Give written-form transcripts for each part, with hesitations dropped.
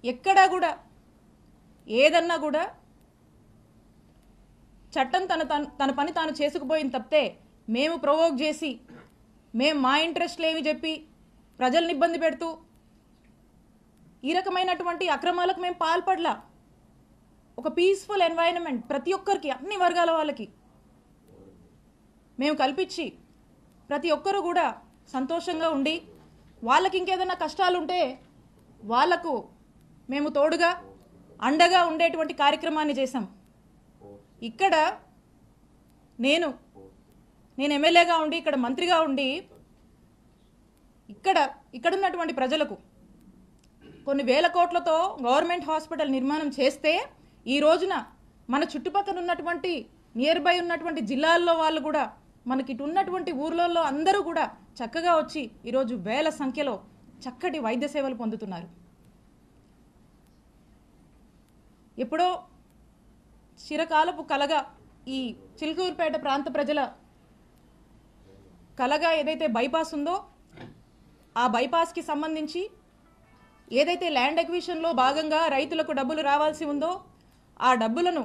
ఎక్కడా కూడా ఏదన్నా కూడా చట్టం తన పని తాను చేసుకుపోయింది తప్పితే మేము ప్రొవోక్ చేసి మేము మా ఇంట్రెస్ట్లు ఏమి చెప్పి ప్రజల్ని ఇబ్బంది పెడుతూ ఈ రకమైనటువంటి అక్రమాలకు మేము పాల్పడలా. ఒక పీస్ఫుల్ ఎన్వైరన్మెంట్ ప్రతి ఒక్కరికి, అన్ని వర్గాల వాళ్ళకి మేము కల్పించి ప్రతి ఒక్కరు కూడా సంతోషంగా ఉండి వాళ్ళకి ఇంకేదైనా కష్టాలుంటే వాళ్లకు మేము తోడుగా అండగా ఉండేటువంటి కార్యక్రమాన్ని చేశాం. ఇక్కడ నేను ఎమ్మెల్యేగా ఉండి ఇక్కడ మంత్రిగా ఉండి ఇక్కడున్నటువంటి ప్రజలకు కొన్ని వేల కోట్లతో గవర్నమెంట్ హాస్పిటల్ నిర్మాణం చేస్తే ఈ రోజున మన చుట్టుపక్కల ఉన్నటువంటి నియర్ బై ఉన్నటువంటి జిల్లాల్లో వాళ్ళు కూడా మనకి ఇటు ఉన్నటువంటి ఊర్లలో అందరూ కూడా చక్కగా వచ్చి ఈరోజు వేల సంఖ్యలో చక్కటి వైద్య సేవలు పొందుతున్నారు. ఎప్పుడో చిరకాలపు కలగా ఈ చిలుకూరుపేట ప్రాంత ప్రజల కలగా ఏదైతే బైపాస్ ఉందో ఆ బైపాస్కి సంబంధించి ఏదైతే ల్యాండ్ ఎక్విజిషన్లో భాగంగా రైతులకు డబ్బులు రావాల్సి ఉందో ఆ డబ్బులను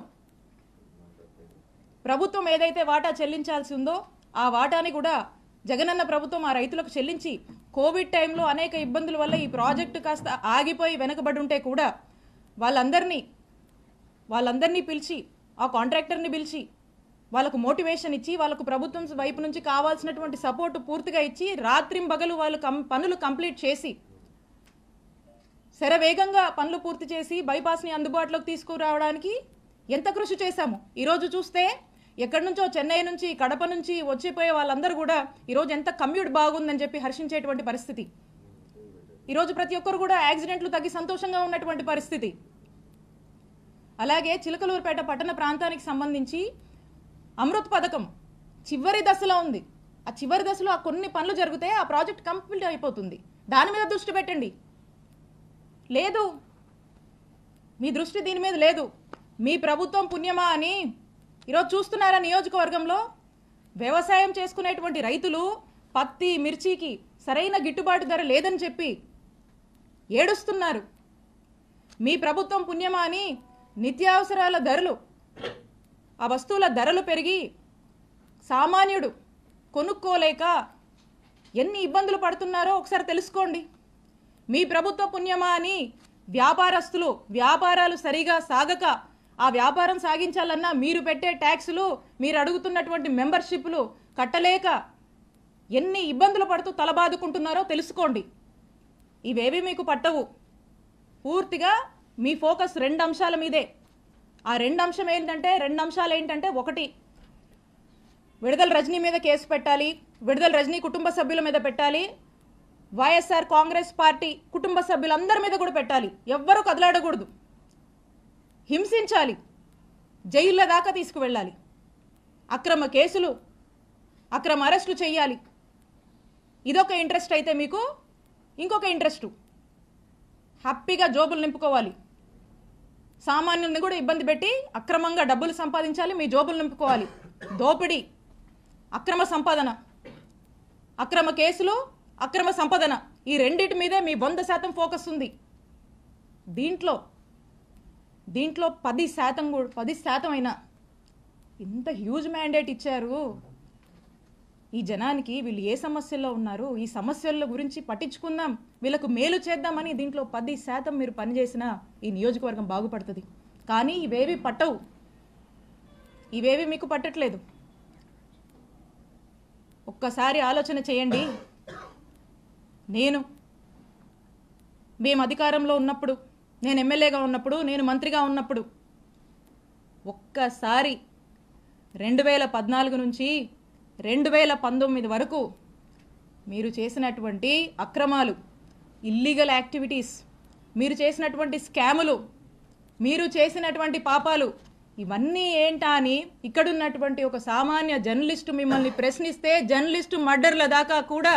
ప్రభుత్వం ఏదైతే వాటా చెల్లించాల్సి ఉందో ఆ వాటాని కూడా జగనన్న ప్రభుత్వం ఆ రైతులకు చెల్లించి కోవిడ్ టైంలో అనేక ఇబ్బందుల వల్ల ఈ ప్రాజెక్టు కాస్త ఆగిపోయి వెనకబడి ఉంటే కూడా వాళ్ళందరినీ పిలిచి ఆ కాంట్రాక్టర్ని పిలిచి వాళ్ళకు మోటివేషన్ ఇచ్చి వాళ్ళకు ప్రభుత్వం వైపు నుంచి కావాల్సినటువంటి సపోర్టు పూర్తిగా ఇచ్చి రాత్రింబగలు వాళ్ళు పనులు కంప్లీట్ చేసి శరవేగంగా పనులు పూర్తి చేసి బైపాస్ని అందుబాటులోకి తీసుకురావడానికి ఎంత కృషి చేశాము. ఈరోజు చూస్తే ఎక్కడి నుంచో చెన్నై నుంచి కడప నుంచి వచ్చిపోయే వాళ్ళందరూ కూడా ఈరోజు ఎంత కమ్యూట్ బాగుందని చెప్పి హర్షించేటువంటి పరిస్థితి. ఈరోజు ప్రతి ఒక్కరు కూడా యాక్సిడెంట్లు తగ్గి సంతోషంగా ఉన్నటువంటి పరిస్థితి. అలాగే చిలకలూరుపేట పట్టణ ప్రాంతానికి సంబంధించి అమృత్ పథకం చివరి దశలో ఉంది. ఆ చివరి దశలో ఆ కొన్ని పనులు జరిగితే ఆ ప్రాజెక్ట్ కంప్లీట్ అయిపోతుంది. దాని మీద దృష్టి పెట్టండి. లేదు, మీ దృష్టి దీని మీద లేదు. మీ ప్రభుత్వం పుణ్యమా అని ఈరోజు చూస్తున్నారా నియోజకవర్గంలో వ్యవసాయం చేసుకునేటువంటి రైతులు పత్తి మిర్చికి సరైన గిట్టుబాటు ధర లేదని చెప్పి ఏడుస్తున్నారు. మీ ప్రభుత్వం పుణ్యమా అని నిత్యావసరాల ధరలు, ఆ వస్తువుల ధరలు పెరిగి సామాన్యుడు కొనుక్కోలేక ఎన్ని ఇబ్బందులు పడుతున్నారో ఒకసారి తెలుసుకోండి. మీ ప్రభుత్వ పుణ్యమా అని వ్యాపారస్తులు వ్యాపారాలు సరిగా సాగక ఆ వ్యాపారం సాగించాలన్నా మీరు పెట్టే ట్యాక్సులు, మీరు అడుగుతున్నటువంటి మెంబర్షిప్లు కట్టలేక ఎన్ని ఇబ్బందులు పడుతూ తలబాదుకుంటున్నారో తెలుసుకోండి. ఇవేవి మీకు పట్టవు. పూర్తిగా మీ ఫోకస్ రెండు అంశాల మీదే. ఆ రెండు అంశాలు ఏంటంటే ఒకటి, విడుదల రజనీ మీద కేసు పెట్టాలి, విడుదల రజనీ కుటుంబ సభ్యుల మీద పెట్టాలి, వైఎస్ఆర్ కాంగ్రెస్ పార్టీ కుటుంబ సభ్యులందరి మీద కూడా పెట్టాలి. ఎవ్వరూ కదలాడకూడదు, హింసించాలి, జైళ్ళ దాకా తీసుకువెళ్ళాలి, అక్రమ కేసులు అక్రమ అరెస్టులు చేయాలి. ఇదొక ఇంట్రెస్ట్ అయితే మీకు ఇంకొక ఇంట్రెస్టు హ్యాపీగా జోబులు నింపుకోవాలి. సామాన్యుల్ని కూడా ఇబ్బంది పెట్టి అక్రమంగా డబ్బులు సంపాదించాలి, మీ జోబులు నింపుకోవాలి. దోపిడీ, అక్రమ సంపాదన, అక్రమ కేసులు, అక్రమ సంపాదన, ఈ రెండింటి మీదే మీ 100% ఫోకస్ ఉంది. దీంట్లో 10% అయినా ఇంత హ్యూజ్ మ్యాండేట్ ఇచ్చారు ఈ జనానికి. వీళ్ళు ఏ సమస్యల్లో ఉన్నారు, ఈ సమస్యల గురించి పట్టించుకుందాం, వీళ్ళకు మేలు చేద్దామని దీంట్లో 10% మీరు పనిచేసినా ఈ నియోజకవర్గం బాగుపడుతుంది. కానీ ఇవేవి పట్టవు, ఇవేవి మీకు పట్టట్లేదు. ఒక్కసారి ఆలోచన చేయండి. మేము అధికారంలో ఉన్నప్పుడు, నేను ఎమ్మెల్యేగా ఉన్నప్పుడు, నేను మంత్రిగా ఉన్నప్పుడు ఒక్కసారి 2014 నుంచి 2019 వరకు మీరు చేసినటువంటి అక్రమాలు, ఇల్లీగల్ యాక్టివిటీస్, మీరు చేసినటువంటి స్కాములు, మీరు చేసినటువంటి పాపాలు ఇవన్నీ ఏంటా అని ఇక్కడున్నటువంటి ఒక సామాన్య జర్నలిస్టు మిమ్మల్ని ప్రశ్నిస్తే, జర్నలిస్టు మర్డర్ల దాకా కూడా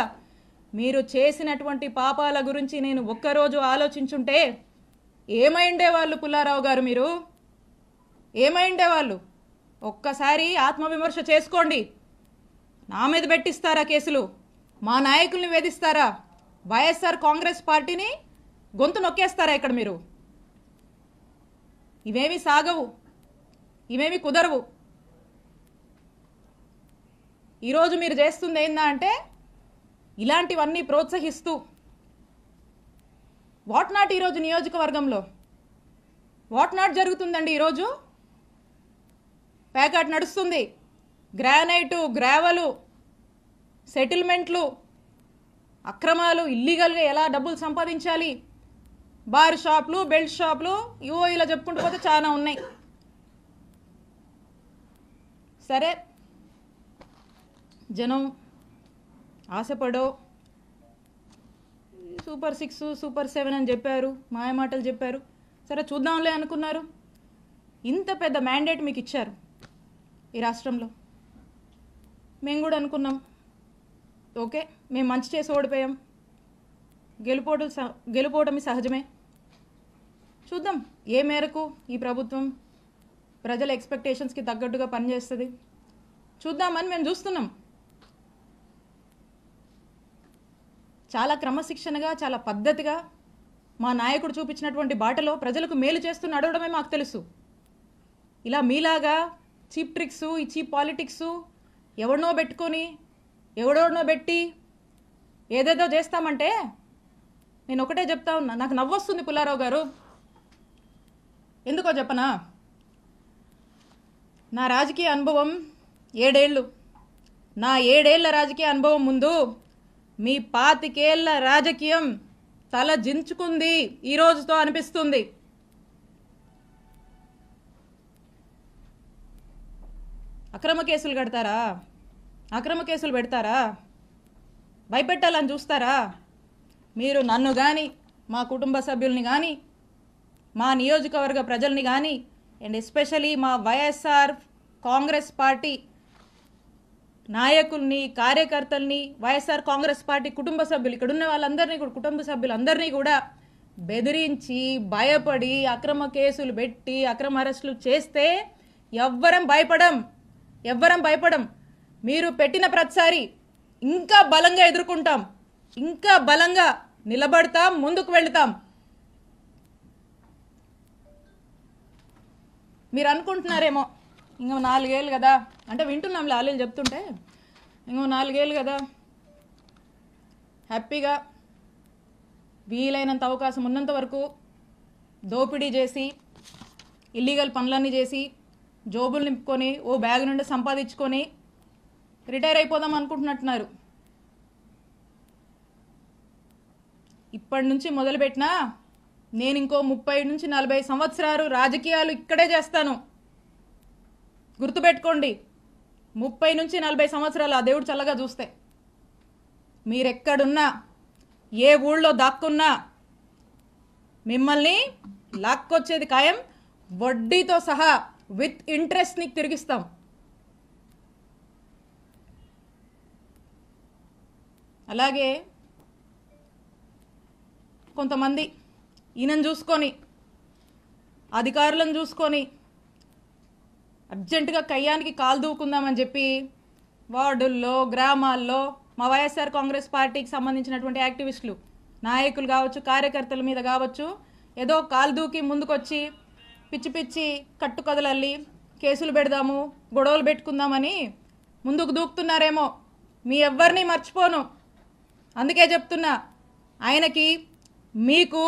మీరు చేసినటువంటి పాపాల గురించి నేను ఒక్కరోజు ఆలోచించుంటే ఏమైండేవాళ్ళు పుల్లారావు గారు? మీరు ఏమైండేవాళ్ళు? ఒక్కసారి ఆత్మవిమర్శ చేసుకోండి. నా మీద పెట్టిస్తారా కేసులు? మా నాయకుల్ని వేధిస్తారా? వైఎస్ఆర్ కాంగ్రెస్ పార్టీని గొంతు నొక్కేస్తారా ఇక్కడ మీరు? ఇవేమి సాగవు, ఇవేమి కుదరవు. ఈరోజు మీరు చేస్తుంది ఏందా అంటే ఇలాంటివన్నీ ప్రోత్సహిస్తూ వాట్ నాట్ ఈరోజు నియోజకవర్గంలో వాట్ నాట్ జరుగుతుందండి. ఈరోజు ప్యాకెట్ నడుస్తుంది, గ్రానైటు, గ్రావెలు, సెటిల్మెంట్లు, అక్రమాలు, ఇల్లీగల్గా ఎలా డబ్బులు సంపాదించాలి, బార్ షాపులు, బెల్ట్ షాపులు, ఇవో ఇలా చెప్పుకుంటూ పోతే చాలా ఉన్నాయి. సరే, జనం ఆశపడో సూపర్ 6 సూపర్ 7 అని చెప్పారు, మాయమాటలు చెప్పారు. సరే చూద్దాంలే అనుకున్నారు. ఇంత పెద్ద మ్యాండేట్ మీకు ఇచ్చారు ఈ రాష్ట్రంలో. మేము కూడా అనుకున్నాం, ఓకే మేము మంచి చేసి ఓడిపోయాం, గెలుపోవటమి సహజమే, చూద్దాం ఏ మేరకు ఈ ప్రభుత్వం ప్రజల ఎక్స్పెక్టేషన్స్కి తగ్గట్టుగా పనిచేస్తుంది చూద్దామని మేము చూస్తున్నాం. చాలా క్రమశిక్షణగా, చాలా పద్ధతిగా మా నాయకుడు చూపించినటువంటి బాటలో ప్రజలకు మేలు చేస్తూ నడవడమే మాకు తెలుసు. ఇలా మీలాగా చీప్ ట్రిక్స్, ఈ చీప్ పాలిటిక్స్ ఎవడనో పెట్టుకొని ఎవడోనో పెట్టి ఏదేదో చేస్తామంటే నేను ఒకటే చెప్తా ఉన్నా. నాకు నవ్వొస్తుంది పుల్లారావు గారు, ఎందుకో చెప్పనా? నా రాజకీయ అనుభవం 7 ఏళ్ళు. నా 7 ఏళ్ల రాజకీయ అనుభవం ముందు మీ 25 ఏళ్ల రాజకీయం తల జించుకుంది ఈ రోజుతో అనిపిస్తుంది. అక్రమ కేసులు కడతారా, అక్రమ కేసులు పెడతారా, భయపెట్టాలని చూస్తారా? మీరు నన్ను కానీ, మా కుటుంబ సభ్యుల్ని కానీ, మా నియోజకవర్గ ప్రజల్ని కానీ, అండ్ ఎస్పెషలీ మా వైఎస్ఆర్ కాంగ్రెస్ పార్టీ నాయకుల్ని, కార్యకర్తల్ని, వైఎస్ఆర్ కాంగ్రెస్ పార్టీ కుటుంబ సభ్యులు, ఇక్కడ ఉన్న వాళ్ళందరినీ కూడా, కుటుంబ సభ్యులందరినీ కూడా బెదిరించి, భయపడి, అక్రమ కేసులు పెట్టి, అక్రమ అరెస్టులు చేస్తే ఎవ్వరం భయపడం. మీరు పెట్టిన ప్రతిసారి ఇంకా బలంగా ఎదుర్కొంటాం, ఇంకా బలంగా నిలబడతాం, ముందుకు వెళతాం. మీరు అనుకుంటున్నారేమో ఇంకో 4 ఏళ్ళు కదా, అంటే వింటున్నాం లాలీలు చెప్తుంటే, ఇంకో 4 ఏళ్ళు కదా హ్యాపీగా వీలైనంత అవకాశం ఉన్నంత వరకు దోపిడీ చేసి, ఇల్లీగల్ పనులన్నీ చేసి, జోబులు నింపుకొని, ఓ బ్యాగ్ నుండి సంపాదించుకొని రిటైర్ అయిపోదాం అనుకుంటున్నట్టున్నారు. ఇప్పటి నుంచి మొదలుపెట్టినా నేను ఇంకో 30 నుంచి 40 సంవత్సరాలు రాజకీయాలు ఇక్కడే చేస్తాను. గుర్తుపెట్టుకోండి, 30 నుంచి 40 సంవత్సరాలు ఆ దేవుడు చల్లగా చూస్తే మీరెక్కడున్నా, ఏ ఊళ్ళో దాక్కున్నా మిమ్మల్ని లాక్కొచ్చేది ఖాయం, వడ్డీతో సహా విత్ ఇంట్రెస్ట్ నీకు తిరిగిస్తాం. అలాగే కొంతమంది ఈయనను చూసుకొని, అధికారులను చూసుకొని అర్జెంటుగా కయ్యానికి కాలు దూకుందామని చెప్పి వార్డుల్లో, గ్రామాల్లో మా వైఎస్ఆర్ కాంగ్రెస్ పార్టీకి సంబంధించినటువంటి యాక్టివిస్టులు, నాయకులు కావచ్చు, కార్యకర్తల మీద కావచ్చు, ఏదో కాలు దూకి ముందుకొచ్చి పిచ్చి పిచ్చి కట్టుకథలల్లి కేసులు పెడదాము, గొడవలు పెట్టుకుందామని ముందుకు దూకుతున్నారేమో. మీ ఎవ్వరిని మర్చిపోను, అందుకే చెప్తున్నా, ఆయనకి మీకు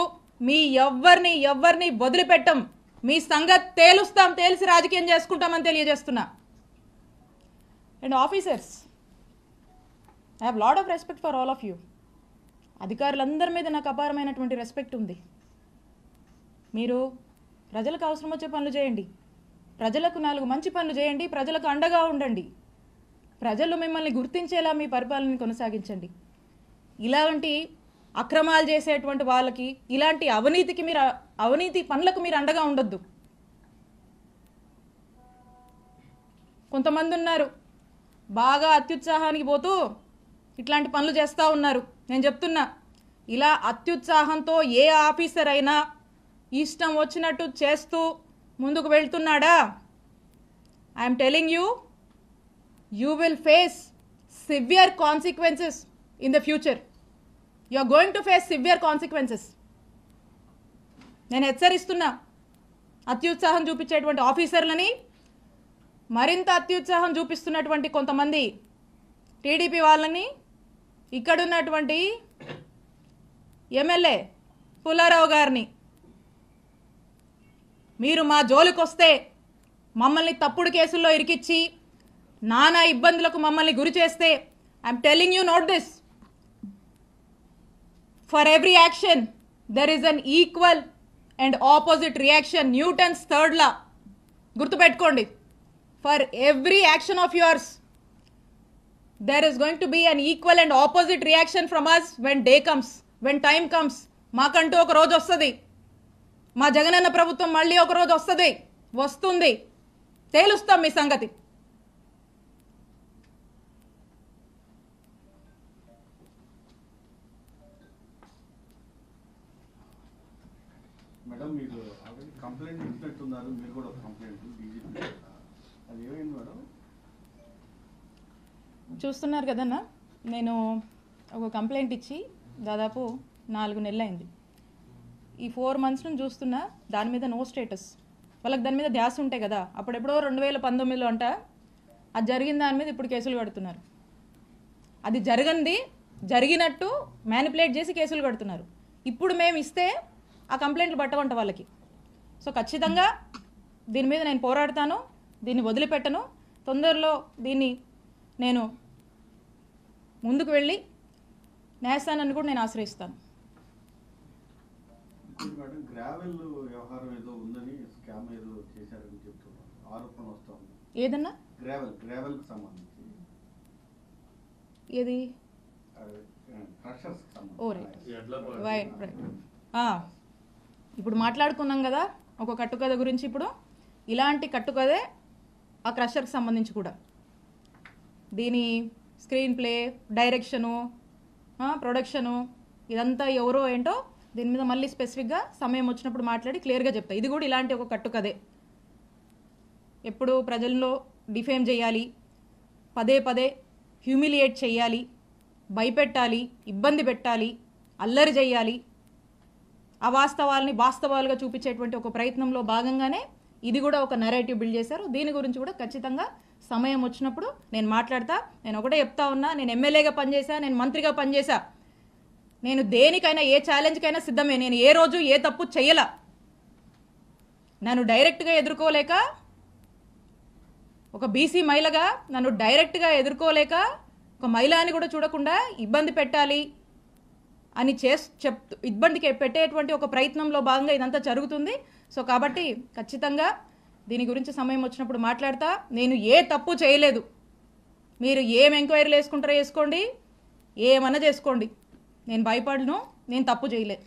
మీ ఎవ్వరిని వదిలిపెట్టం, మీ సంగతి తేలుస్తాం, తేల్చి రాజకీయం చేసుకుంటామని తెలియజేస్తున్నా. And officers, I have lot of respect for all of you. అధికారులందరి మీద నాకు అపారమైనటువంటి రెస్పెక్ట్ ఉంది. మీరు ప్రజలకు అవసరం వచ్చే పనులు చేయండి, ప్రజలకు 4 మంచి పనులు చేయండి, ప్రజలకు అండగా ఉండండి, ప్రజలు మిమ్మల్ని గుర్తించేలా మీ పరిపాలనని కొనసాగించండి. ఇలాంటి అక్రమాలు చేసేటువంటి వాళ్ళకి, ఇలాంటి అవినీతి పనులకు మీరు అండగా ఉండొద్దు. కొంతమంది ఉన్నారు బాగా అత్యుత్సాహానికి పోతూ ఇట్లాంటి పనులు చేస్తూ ఉన్నారు. నేను చెప్తున్నా, ఇలా అత్యుత్సాహంతో ఏ ఆఫీసర్ అయినా ఇష్టం వచ్చినట్టు చేస్తూ ముందుకు వెళ్తున్నాడా, I'm telling you, you will face severe consequences in the future. You are going to face severe consequences. నేను హెచ్చరిస్తున్నా. అత్యుత్సాహం చూపించేటువంటి ఆఫీసర్లని, మరింత అత్యుత్సాహం చూపిస్తున్నటువంటి కొంతమంది టీడీపీ వాళ్ళని, ఇక్కడున్నటువంటి ఎమ్మెల్యే పుల్లారావు గారిని మీరు మా జోలికొస్తే మమ్మల్ని తప్పుడు కేసుల్లో ఇరికిచ్చి నానా ఇబ్బందులకు మమ్మల్ని గురి చేస్తే I'm telling you note this, for every action there is an equal and opposite reaction. Newton's third law గుర్తుపెట్టుకోండి. For every action of yours there is going to be an equal and opposite reaction from us when day comes, when time comes. మాకంటూ ఒక రోజు వస్తుంది, మా జగనన్న ప్రభుత్వం మళ్ళీ ఒక రోజు వస్తుంది, తేలుస్తాం మీ సంగతి. మేడం మీరు ఆల్రెడీ కంప్లైంట్ ఇచ్చినట్టున్నారు, మీరు కూడా కంప్లైంట్ డీజీపీ, అది ఏమైంది మేడం? చూస్తున్నారు కదన్నా, నేను ఒక కంప్లైంట్ ఇచ్చి దాదాపు 4 నెలలు అయింది. ఈ 4 months నుంచి చూస్తున్నా దాని మీద నో స్టేటస్. వాళ్ళకి దాని మీద ధ్యాస ఉంటాయి కదా, అప్పుడెప్పుడో 2019లో అంట అది జరిగిన దాని మీద ఇప్పుడు కేసులు కడుతున్నారు. అది జరిగినట్టు మ్యానిపులేట్ చేసి కేసులు కడుతున్నారు. ఇప్పుడు మేము ఇస్తే ఆ కంప్లైంట్లు పట్టవంట వాళ్ళకి. సో ఖచ్చితంగా దీని మీద నేను పోరాడతాను, దీన్ని వదిలిపెట్టను. తొందరలో దీన్ని నేను ముందుకు వెళ్ళి న్యాయస్థానాన్ని కూడా నేను ఆశ్రయిస్తాను. గ్రావెల్ వ్యవహారం ఏదో ఉందని, స్కామ్ ఏదో చేశారని చెప్తున్నారు, ఆరోపణ వస్తా ఉంది. ఏదన్నా గ్రావెల్ కి సంబంధించి ఏది? క్రషర్స్ కి సంబంధించి. ఓ రైట్. ఇప్పుడు మాట్లాడుకున్నాం కదా ఒక కట్టుకథ గురించి. ఇప్పుడు ఇలాంటి కట్టుకథే ఆ క్రషర్కి సంబంధించి కూడా. దీని స్క్రీన్ ప్లే, డైరెక్షను, ప్రొడక్షను, ఇదంతా ఎవరో ఏంటో దీని మీద మళ్ళీ స్పెసిఫిక్గా సమయం వచ్చినప్పుడు మాట్లాడి క్లియర్గా చెప్తా. ఇది కూడా ఇలాంటి ఒక కట్టుకథే. ఎప్పుడు ప్రజల్లో డిఫేమ్ చేయాలి, పదే పదే హ్యూమిలియేట్ చేయాలి, భయపెట్టాలి, ఇబ్బంది పెట్టాలి, అల్లరి చేయాలి, అవాస్తవాల్ని వాస్తవాలుగా చూపించేటువంటి ఒక ప్రయత్నంలో భాగంగానే ఇది కూడా ఒక నెరేటివ్ బిల్డ్ చేశారు. దీని గురించి కూడా ఖచ్చితంగా సమయం వచ్చినప్పుడు నేను మాట్లాడతా. నేను ఒకటే చెప్తా ఉన్నా, నేను ఎమ్మెల్యేగా పనిచేశా, నేను మంత్రిగా పనిచేశా, నేను దేనికైనా ఏ ఛాలెంజ్కైనా సిద్ధమే. నేను ఏ రోజు ఏ తప్పు చెయ్యలా. నన్ను డైరెక్ట్గా ఎదుర్కోలేక, ఒక బీసీ మహిళగా నన్ను డైరెక్ట్గా ఎదుర్కోలేక, ఒక మహిళ అని కూడా చూడకుండా ఇబ్బంది పెట్టాలి అని ఇబ్బందికి పెట్టేటువంటి ఒక ప్రయత్నంలో భాగంగా ఇదంతా జరుగుతుంది. సో కాబట్టి ఖచ్చితంగా దీని గురించి సమయం వచ్చినప్పుడు మాట్లాడతా. నేను ఏ తప్పు చేయలేదు. మీరు ఏం ఎంక్వైరీలు వేసుకుంటారో వేసుకోండి, ఏమన్నా చేసుకోండి, నేను భయపడను, నేను తప్పు చేయలేదు.